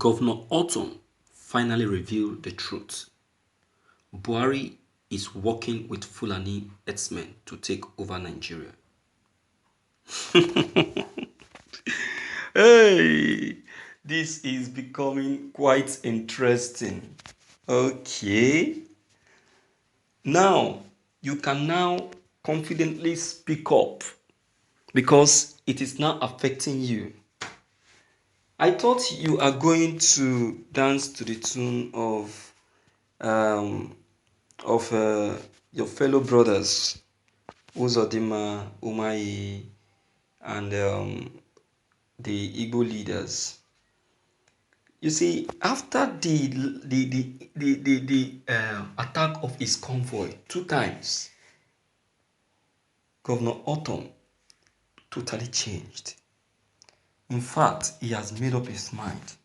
Governor Autumn finally revealed the truth. Buhari is working with Fulani herdsmen to take over Nigeria. Hey, this is becoming quite interesting. Okay. Now, you can now confidently speak up because it is now affecting you. I thought you are going to dance to the tune um, of your fellow brothers, Uzodima, Umayi, and the Igbo leaders. You see, after the attack of his convoy 2 times, Governor Autumn totally changed. In fact, he has made up his mind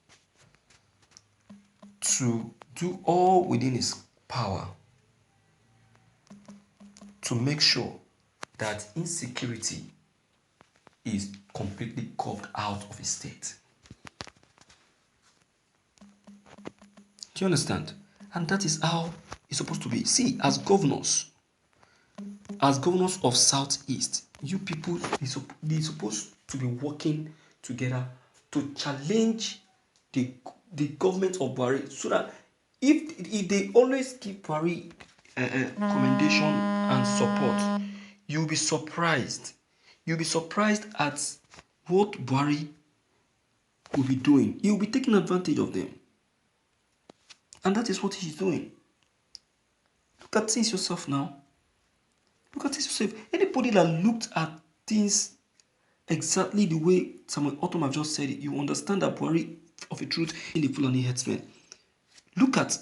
to do all within his power to make sure that insecurity is completely carved out of his state. Do you understand? And that is how it's supposed to be. See, as governors of Southeast, you people they're supposed to be working together to challenge the government of Buhari, so that if they always give Buhari commendation and support, you'll be surprised. You'll be surprised at what Buhari will be doing. He'll be taking advantage of them. And that is what he's doing. Look at things yourself now. Look at things yourself. Anybody that looked at things exactly the way Samuel Autumn have just said it, you understand that Buhari of a truth in the Fulani herdsmen. Look at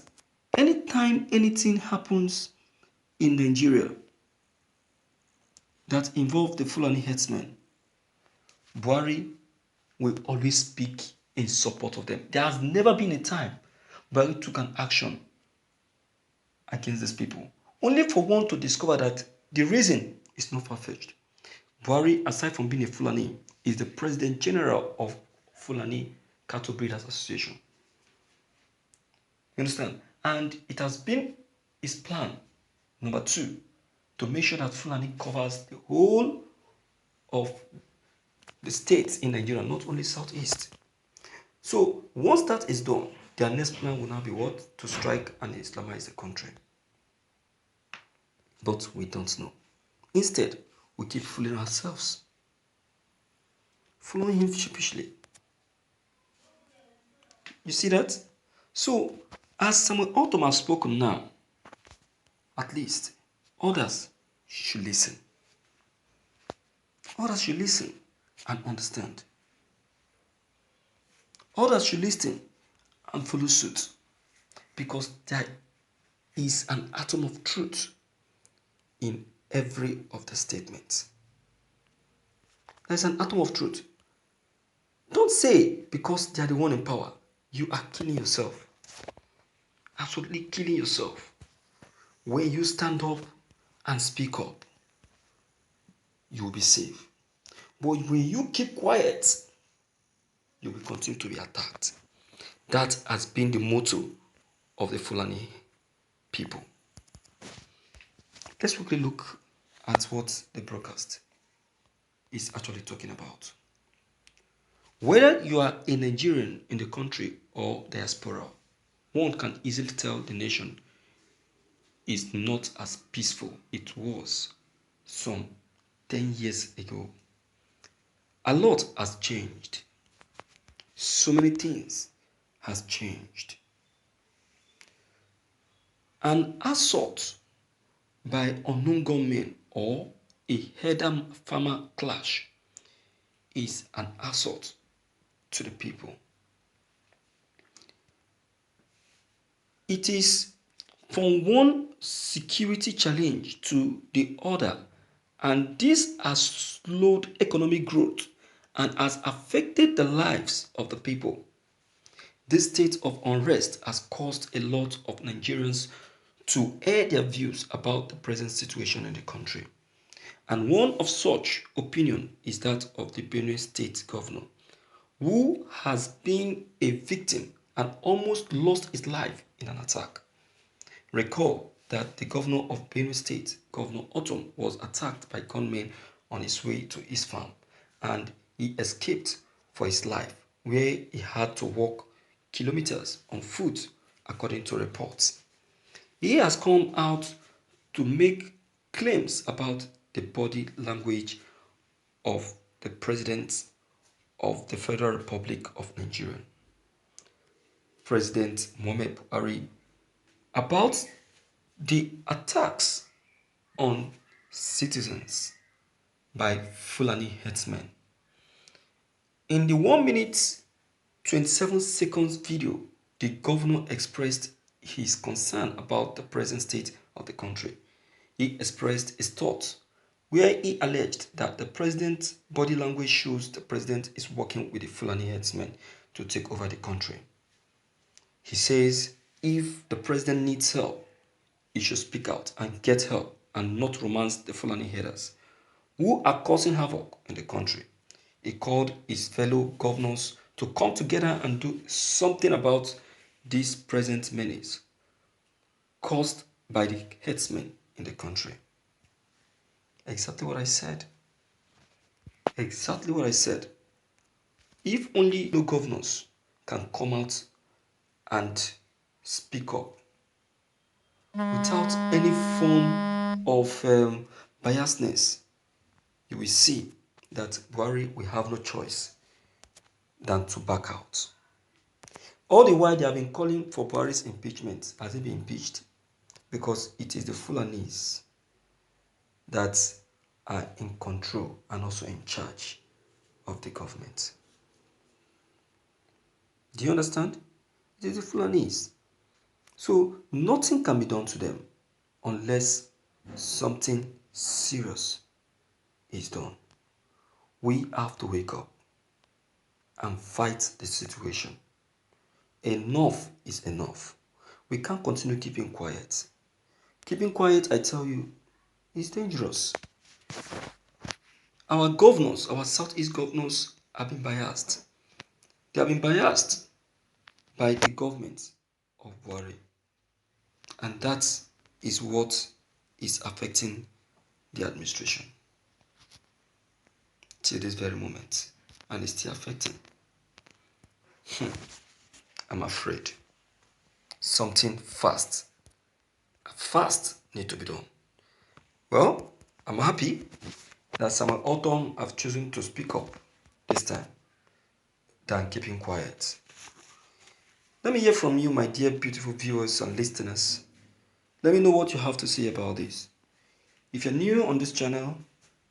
anytime anything happens in Nigeria that involves the Fulani herdsmen, Buhari will always speak in support of them. There has never been a time Buhari took an action against these people, only for one to discover that the reason is not far-fetched. Buhari, aside from being a Fulani, is the President General of Fulani Cattle Breeders Association. You understand? And it has been his plan, number 2, to make sure that Fulani covers the whole of the states in Nigeria, not only Southeast. So once that is done, their next plan will now be what? To strike and Islamize the country. But we don't know. Instead, we keep fooling ourselves, following him sheepishly. You see that? So, as Samuel Autumn has spoken now, at least others should listen. Others should listen and understand. Others should listen and follow suit, because there is an atom of truth in every of the statements. There's an atom of truth. Don't say because they are the one in power, you are killing yourself. Absolutely killing yourself. When you stand up and speak up, you will be safe. But when you keep quiet, you will continue to be attacked. That has been the motto of the Fulani people. Let's quickly look at what the broadcast is actually talking about. Whether you are a Nigerian in the country or diaspora, one can easily tell the nation is not as peaceful it was some 10 years ago. A lot has changed. So many things has changed. An assault by unknown gunmen or a headham farmer clash is an assault to the people. It is from one security challenge to the other, and this has slowed economic growth and has affected the lives of the people. This state of unrest has caused a lot of Nigerians to air their views about the present situation in the country. And one of such opinion is that of the Benue State Governor, who has been a victim and almost lost his life in an attack. Recall that the governor of Benue State, Governor Otom, was attacked by gunmen on his way to his farm, and he escaped for his life, where he had to walk kilometers on foot, according to reports. He has come out to make claims about the body language of the President of the Federal Republic of Nigeria, President Mohamed Buhari, about the attacks on citizens by Fulani herdsmen. In the 1 minute 27 seconds video, the governor expressed his concern about the present state of the country. He expressed his thoughts, where he alleged that the president's body language shows the president is working with the Fulani herdsmen to take over the country. He says if the president needs help, he should speak out and get help and not romance the Fulani herders who are causing havoc in the country. He called his fellow governors to come together and do something about this present menace caused by the herdsmen in the country. Exactly what I said. Exactly what I said. If only the governors can come out and speak up without any form of biasness, you will see that Buhari will have no choice than to back out. All the while they have been calling for Buhari's impeachment. Has he been impeached? Because it is the Fulanis that are in control and also in charge of the government. Do you understand? It is the Fulanis. So nothing can be done to them unless something serious is done. We have to wake up and fight the situation. Enough is enough. We can't continue keeping quiet. Keeping quiet, I tell you, is dangerous. Our governors, our Southeast governors, have been biased. They have been biased by the government of Buhari. And that is what is affecting the administration till this very moment. And it's still affecting. I'm afraid something fast need to be done. Well, I'm happy that Samuel Ortom have chosen to speak up this time than keeping quiet. Let me hear from you, my dear beautiful viewers and listeners. Let me know what you have to say about this. If you're new on this channel,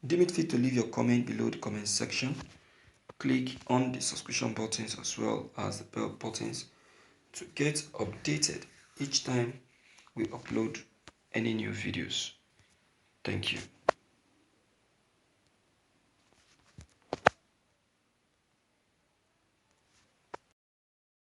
deem it fit to leave your comment below the comment section. Click on the subscription buttons as well as the bell buttons to get updated each time we upload any new videos. Thank you.